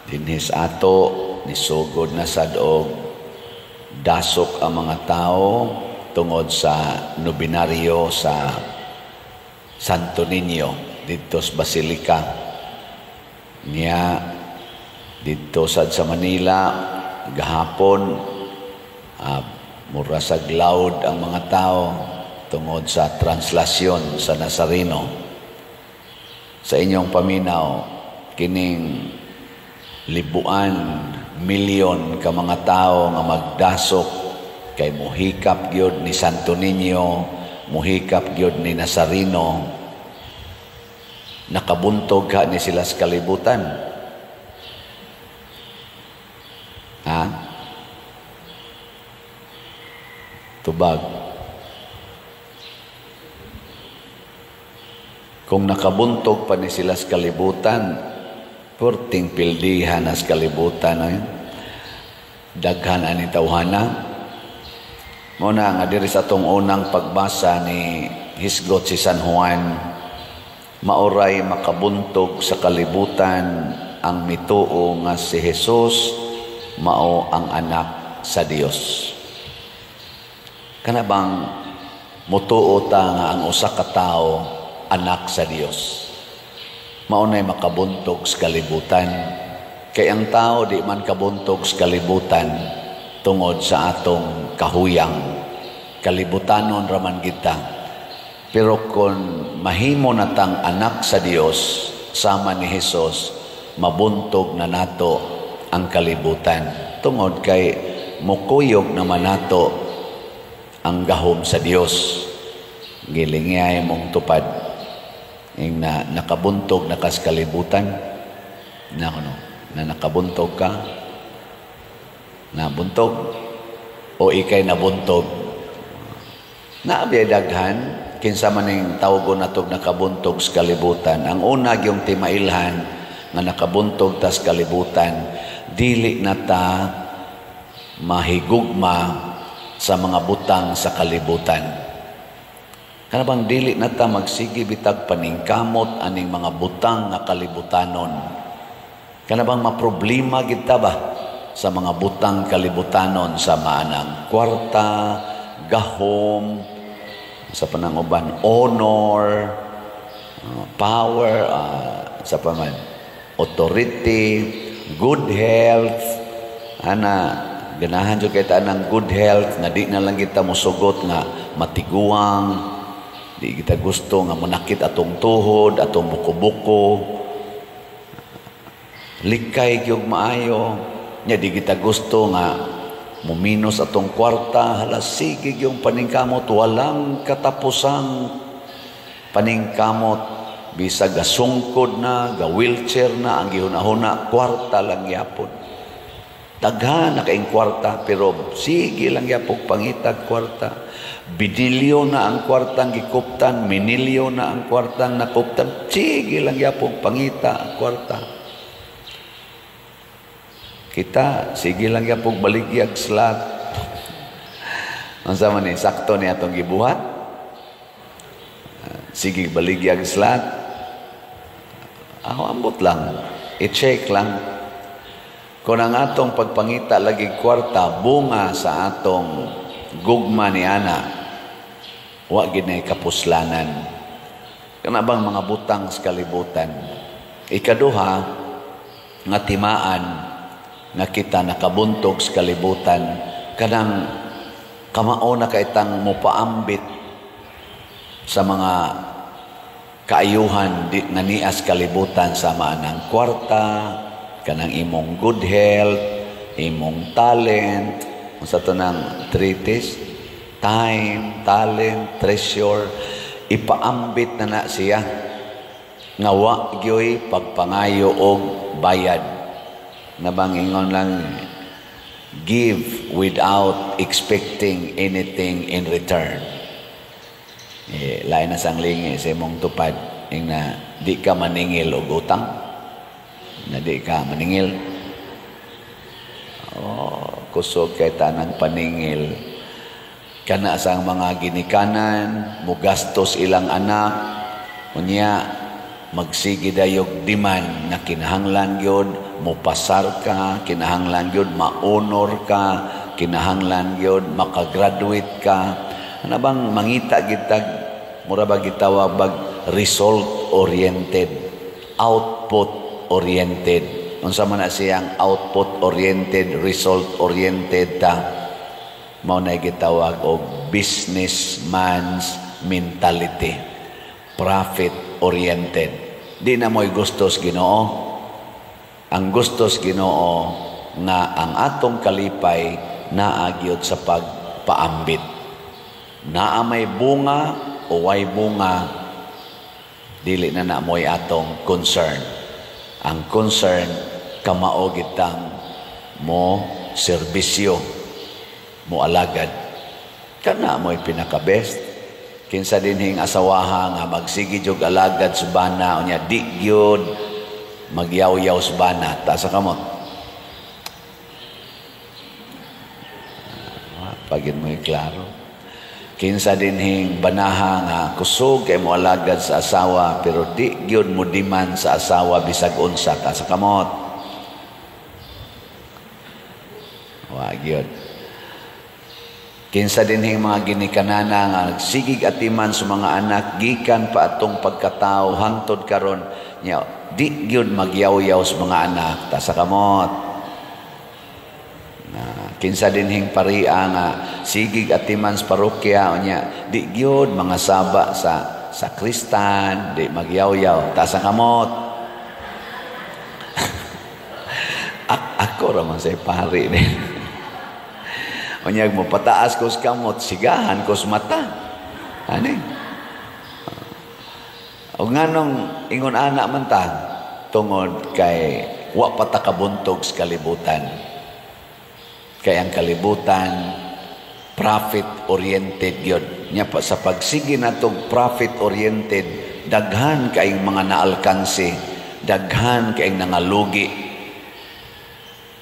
Dinhis ato nisugod na sad og dasok ang mga tao tungod sa nobinaryo sa Santo Niño dito sa Basilica niya dito sad sa Manila gahapon. Mura sa glawd ang mga tao tungod sa translasyon sa Nazareno. Sa inyong paminaw kining libuan, milyon ka mga tao nga magdasok kay muhikap gyud ni Santo Niño, muhikap gyud ni Nazareno. Nakabuntog ka ni sila sa kalibutan. Tubag. Kung nakabuntog pa ni sila sa kalibutan, porting pildihan na sa kalibutan, daghan ani tawhana. Muna nga diri sa atong unang pagbasa ni hisgot si San Juan, mauray makabuntog sa kalibutan ang mituo nga si Jesus mao ang anak sa Dios. Kana bang mutuo ta nga ang usa ka tawo anak sa Dios? Maunay makabuntog sa kalibutan. Kay ang tao di man kabuntog sa kalibutan tungod sa atong kahuyang. Kalibutanon raman kita. Pero kung mahimo natang anak sa Dios sama ni Jesus, mabuntog na nato ang kalibutan. Tungod kay mukuyog naman nato ang gahom sa Dios. Gilingay mong tupad ing na nakabuntog na kas kalibutan na nakabuntog ka, nabuntog o ikay nabuntog na abiyay daghan kinsa man ning tawgon natog nakabuntog sa kalibutan. Ang una gyung timailhan nga nakabuntog ta sa kalibutan, dili na ta mahigugma sa mga butang sa kalibutan. Kana bang dili na ta magsigi bitag paningkamot aning mga butang nga kalibutanon. Kana bang maproblema gid ta ba sa mga butang kalibutanon sa maanang kwarta, gahom, sa pananguban honor, power, sa paman authority, good health, ganahan jud kay ta ng good health nga di na lang kita mosugot nga matiguang, di kita gusto nga manakit atong tuhod, atong buko-buko, likay gyud maayo, nya di kita gusto nga muminos atong kwarta, halasig yung paningkamot, walang katapusang paningkamot, bisag gasungkod na, ga-wheelchair na, ang gihunahuna, kwarta lang yapon. Daghan na kaing kwarta, pero sige lang yapog pangitag kwarta. Binilyo na ang kwartang gikuptan, minilyo na ang kwartang nakuptan, sige lang yapog pangita ang kwarta. Kita, sige lang yapog baligyag slat. Ang sama ni, sakto ni atong gibuhat. Sige baligyag slat. Ambot lang, i-check lang. Kung ang atong pagpangita lagi kwarta, bunga sa atong gugma ni ana, wa ginay kapuslanan. Kana bang mga butang sa kalibutan. Ikaduha, nga timaan, nga kita nakabuntog sa kalibutan, kanang kamao na kaitang mupaambit sa mga kaayuhan nga nias kalibutan sa maanang kwarta, kanang imong good health, imong talent, sa ito ng treatise, time, talent, treasure, ipaambit na siya, nga wa gyoy pagpangayo og bayad. Nabangingon lang, give without expecting anything in return. Lain na sang lingi sa imong tupad, na di ka maningil og utang, na di ka maningil. Kusog kay tanang paningil. Kana sang mga ginikanan, mugastos ilang anak, unya magsigi dayog diman na kinahanglan gyud mupasar ka, kinahanglan yun ma-honor ka, kinahanglan yun makagraduate ka. Ano bang mangita gitag, mura ba gitawag bag result-oriented, output-oriented. Unsa man na siyang output-oriented, result-oriented ta, mao na gitawag og businessman's mentality, profit-oriented. Di na mo'y gustos Ginoo. Ang gustos Ginoo nga ang atong kalipay naagyod sa pagpaambit. Naa may bunga o way bunga, dili na mo'y atong concern. Ang concern, kamao gitang mo serbisyo, mo alagad. Kana mo'y pinaka-best. Kinsa dinhing asawaha nga magsigi jog alagad subana, unya di gyud magyaw-yaw subana, ta sa kamot. Pagin mo'y klaro. Kinsa dinhing banaha nga kusog kay mo alagad sa asawa pero di gyud mo diman sa asawa bisag unsa, ta sa kamot. Wa gyud. Kinsa dinhing mga ginikanana nga nagsigig atiman sa mga anak gikan pa atong pagkatao hangtod karon nya di gyud magyaw-yaw sa mga anak, ta sa kamot. Kinsa dinhing paria nga sigig atiman sa parokya nya di gyud mga saba sa sakristan, di magyaw-yaw, ta sa kamot. Ako raman say pari ni. Unyag mo pataas ko sa kamot, sigahan ko sa mata. Ani? O nganong ingon anak man ta tungod kay wa pa ta kabuntog sa kalibutan. Kaya ang kalibutan, profit-oriented yun. Nya pa sa pagsigi natong profit-oriented, daghan kaing mga naalkansi, daghan kaing nangalugi.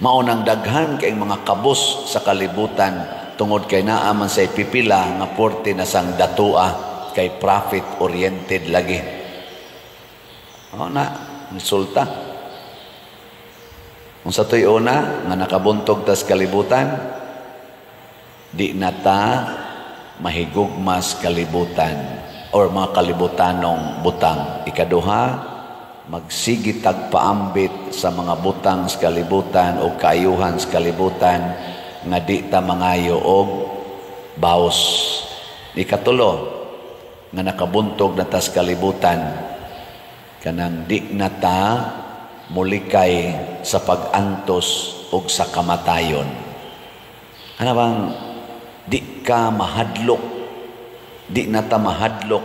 Maunang daghan kaing mga kabus sa kalibutan, tungod kay naaman sa pipila nga porte na sang datua, kay profit-oriented lagi. O na, resulta. Kung sa to'y una, nga nakabuntog tas kalibutan, di na ta mahigugmas kalibutan or mga kalibutanong butang. Ikaduha, magsigitag paambit sa mga butang sa kalibutan o kaayuhan sa kalibutan nga di ta mangayo og baos. Ikatulo, nga nakabuntog na tas kalibutan, kanang di na ta mulikay sa pag-antos o sa kamatayon. Ano bang di ka mahadlok, di na ta mahadlok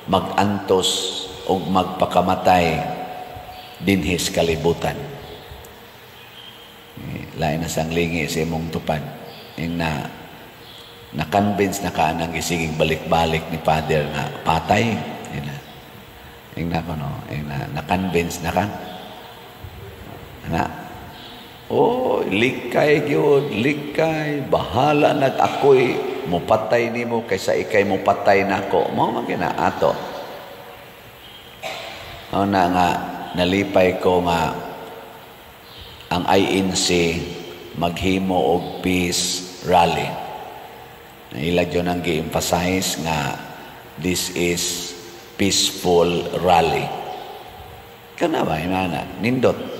mag-antos o magpakamatay dinhis kalibutan. Lain na sang lingi sa imong tupad. Yung na-convince na ka nang isiging balik-balik ni Father na patay. Yung na-convince na ka. Na, likay yun, likay, bahala nag-ako'y, mupatay ni mo, kaysa ikay mupatay na ako. Mga magina, ato. O na nga, nalipay ko nga, ang INC, maghimo og peace rally. Ilag yun ang gi-emphasize nga, this is peaceful rally. Kana ba, inana, nindot.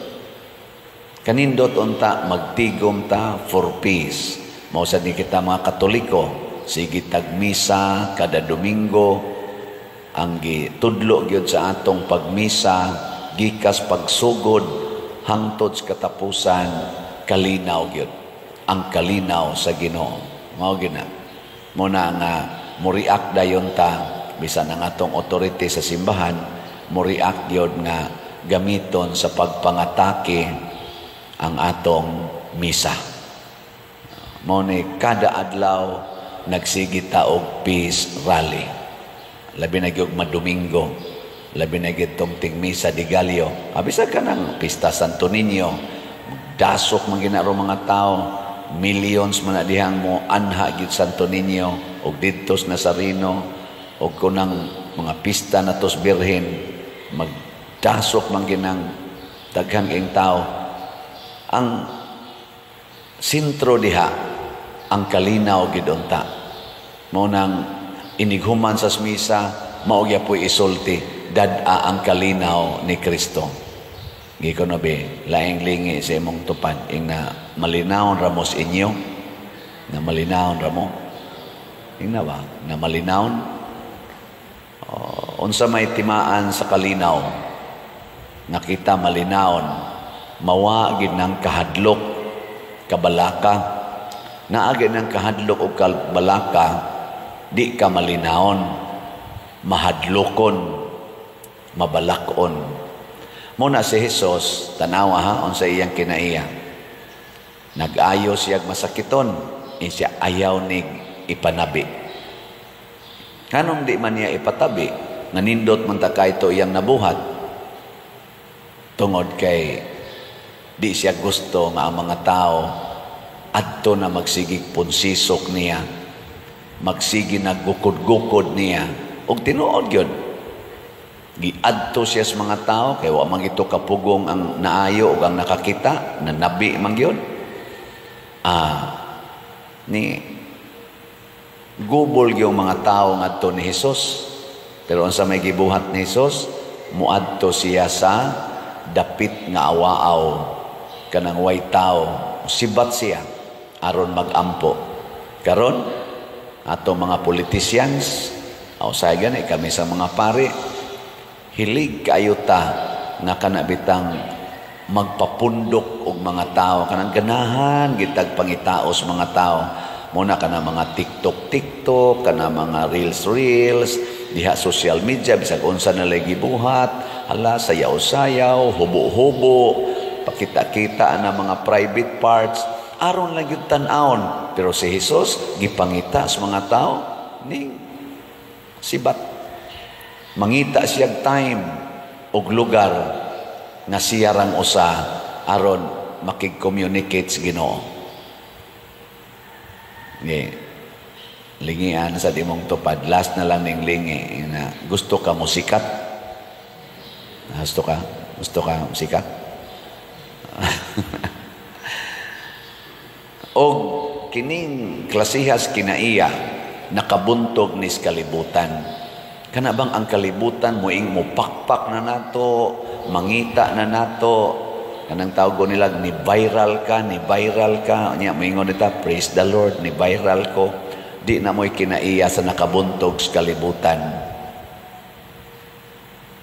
Kanindot unta magtigom ta for peace. Mausad ni kita mga Katoliko, sige tagmisa kada Domingo, ang gitudlo gyud sa atong pagmisa, gikas pagsugod hangtod sa katapusan, kalinaw gyud. Ang kalinaw sa Ginoo. Mao gina. Muna nga mo-react dayon ta bisan ang atong authority sa simbahan, mo-react gyud nga gamiton sa pagpangatake ang atong misa. Mao ni kada adlaw nagsigita og peace rally. Labi na gyud Domingo, labi na gyud tong tingmisa di Gallo. Abisa ka nang Pista Santo Niño, dasok man ginaro mga tao, millions man na dihang mo anha gyud Santo Niño og didtos Nazareno og kunang mga pista natos Birhen, magdasok man ginang daghang ing tao. Ang sentro diha ang kalinaw gid unta. Mao nang inighuman sa misa mao gyud po'y isulti dad-a ang kalinaw ni Kristo. Gikono be laing lingi sa imong tupad ing na malinawon ramos inyo na malinawon ramo ing na ba na malinawon unsa may timaan sa kalinaw nakita malinawon mawa gid ng kahadlok kabalaka naagi ng kahadlok o kabalaka di ka malinawon mahadlokon mabalakon muna si Jesus tanawa ha unsa iyang kinaiya nag-ayo siya masakiton siya ayaw nig ipanabi kanong di man niya ipatabi nanindot man ta kayto iyang nabuhat tungod kay di siya gusto nga ang mga tao adto na magsigig punsisok niya magsigi naggukod-gukod niya og tinuod gyud giadto siya sa mga tao kay wa man ito kapugong ang naayo ug ang nakakita na nabi man gyud ni gubol yung mga tao ngadto ni Hesus pero unsa may gibuhat ni Hesus muadto siya sa dapit nga awaaw kanang way tao sibat siya aron magampo karon ato mga politicians o saygan kami sa mga pari hilig kayo ta nga kanabitang magpapundok og mga tao kanang ganahan gitag pangitaos mga tao muna kana mga TikTok kana mga reels diha social media bisag unsa na lagi buhat hala sayaw-sayaw hubo-hubo pakita-kita na mga private parts aron lang yung tan-aon pero si Jesus gipangita sa mga tao ning sibat mangita siyag time og lugar nga siya rang usa aron makig-communicate sa Ginoo lingian sa dimong tupad last na lang ning lingi na gusto ka musikat gusto ka musikat og kining klasihas kinaiya nakabuntog ni kalibutan kana bang ang kalibutan moing mupakpak na nato mangita na nato kanang tawag nila ni viral ka nya moingon nita praise the Lord ni viral ko di na mo'y kinaiya sa nakabuntog sa kalibutan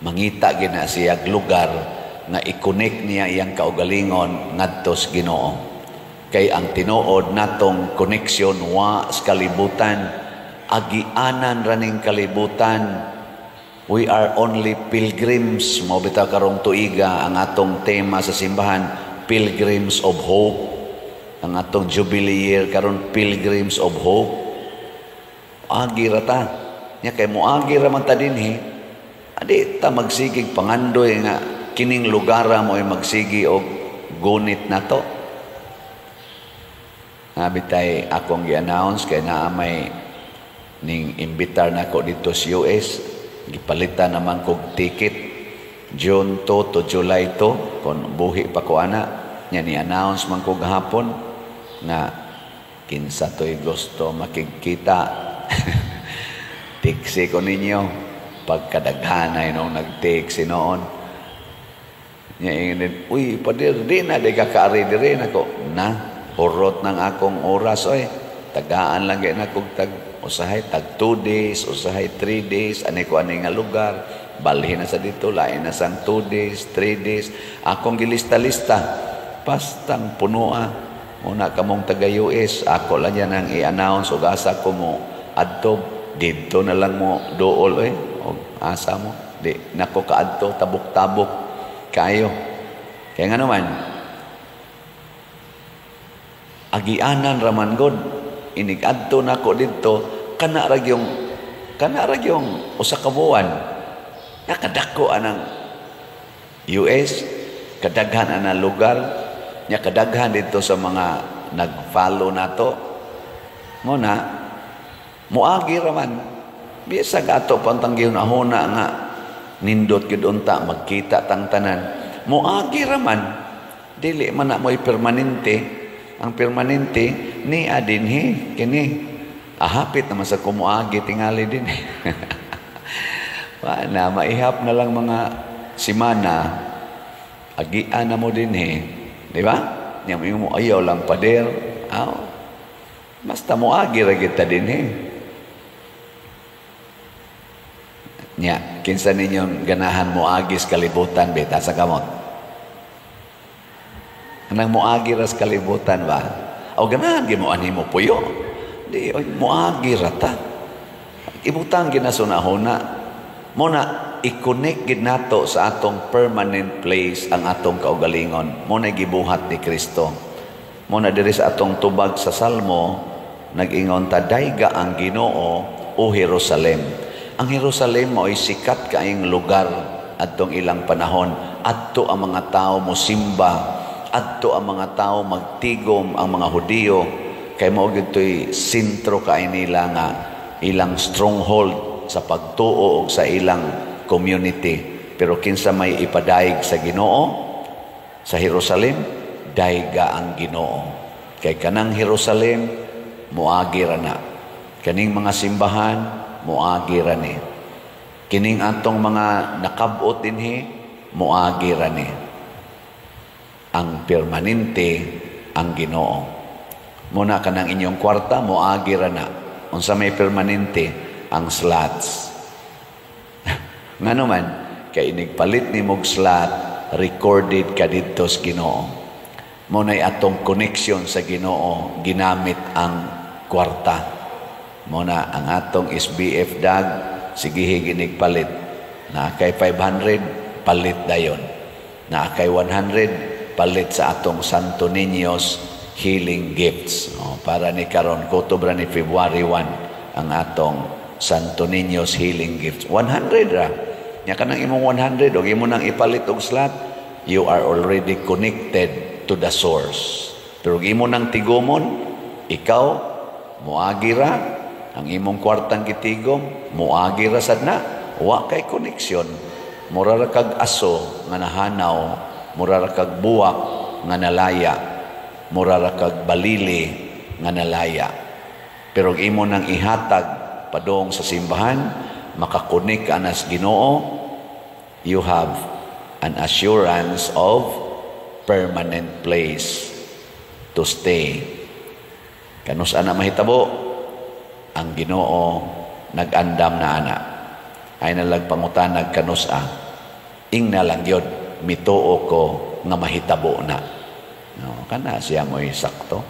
mangita gina siya lugar nga i-connect niya iyang kaugalingon ngadto sa Ginoo kay ang tinuod natong connection wa sa kalibutan agianan raning kalibutan we are only pilgrims mo bitaw karong tuiga ang atong tema sa simbahan Pilgrims of Hope ang atong jubilee year karon Pilgrims of Hope agi ra ta nya kay moagi ra man ta dinhi adi ta magsigig pangandoy nga kining lugar mo ay magsigi og gunit nato habitay akong gi-announce kay naa may ning imbitar nako dito sa US gipalitan naman kog ticket June 2 to July 2 kon buhi pa ko ana nya ni announce man kog gahapon nga kinsa toy gusto makikita tiksi ko ninyo pagkadaghanay nung nag-tiksi noon nya ingin uy padir di na di kakaari diri nako na hurot ng akong oras oy tagaan lang gyud nako tag usahay tag 2 days usahay 3 days ani ko ani nga lugar balhin na sa dito lain na sang 2 days 3 days akong gilista-lista pastang punoa una kamong taga US ako lang yan ang i-announce ug asa ko mo adto dito na lang mo dool og asa mo di nako kaadto tabok-tabok kayo kaya nga naman agianan raman god inig-adto nako dito kana ra gyung usa ka buwan nakadako anang US kadaghan ana lugar nya kadaghan dito sa mga nag-follow nato mo na muagi raman bisa gato pantang gihunahuna nga nindot gid unta magkita tang tanan muagi raman Dili man na mo'y permanente. Ang permanente, ni adinhi, kini. Ahapit naman sa kumuagi, tingali din. Na, maihap na lang mga simana, agian na mo din di ba? Niya mo ayaw lang pader. Basta mo agi ra kita din Nya, kinsa ninyong ganahan mo agis kalibutan beta sa kamot. Anang mo agi ras kalibutan ba? O ganahan mo ani mo puyo. Di mo agi ra ta. Ibutang ginasunahona. Muna i-connect gid nato sa atong permanent place ang atong kaugalingon. Muna gibuhat ni Kristo. Muna diri sa atong tubag sa Salmo, nag-ingon ta dayga ang Ginoo o Jerusalem. Ang Jerusalem mo ay sikat kaayong lugar adtong ilang panahon. Adto ang mga tao mo simba, adto ang mga tao magtigom ang mga Hudiyo kay mao gitoy sentro kay nila nga ilang stronghold sa pagtuo og sa ilang community. Pero kinsa may ipadayeg sa Ginoo sa Jerusalem, dayga ang Ginoo. Kay kanang Jerusalem moagi ra na. Kaning mga simbahan moagi ra ni. Kining atong mga nakab-ot dinhi moagi ra ni. Ang permanente ang Ginoo. Muna kanang inyong kwarta moagi ra na. Unsa may permanente ang slots. Ngano man kay inigpalit ni mog slot recorded ka didto sa Ginoo. Muna'y atong connection sa Ginoo ginamit ang kwarta. Muna ang atong SBF dag sige ginigpalit. Na kay 500 palit dayon. Na kay 100 palit sa atong Santo Niño's healing gifts. Para ni karon kutubra ni February 1 ang atong Santo Niño's healing gifts. 100 ra. Nya kanang imong 100 og imo nang ipalit og slot, you are already connected to the source. Pero imo nang tigomon, ikaw moagi ra ang imong kwartang gitigom, moagi ra sad na, wa kay koneksyon. Mura ra kag aso nga nahanaw, mura ra kag buwak nga nalaya, mura ra kag balili nga nalaya. Pero imo nang ihatag padong sa simbahan, makakonek ka na sa Ginoo, you have an assurance of permanent place to stay. Kanus ana mahitabo, ang Ginoo nag-andam na ana. Ay nalag pangutanag kanus ing na lang yun, mituo ko nga mahitabo na. No, kana siya mo'y sakto.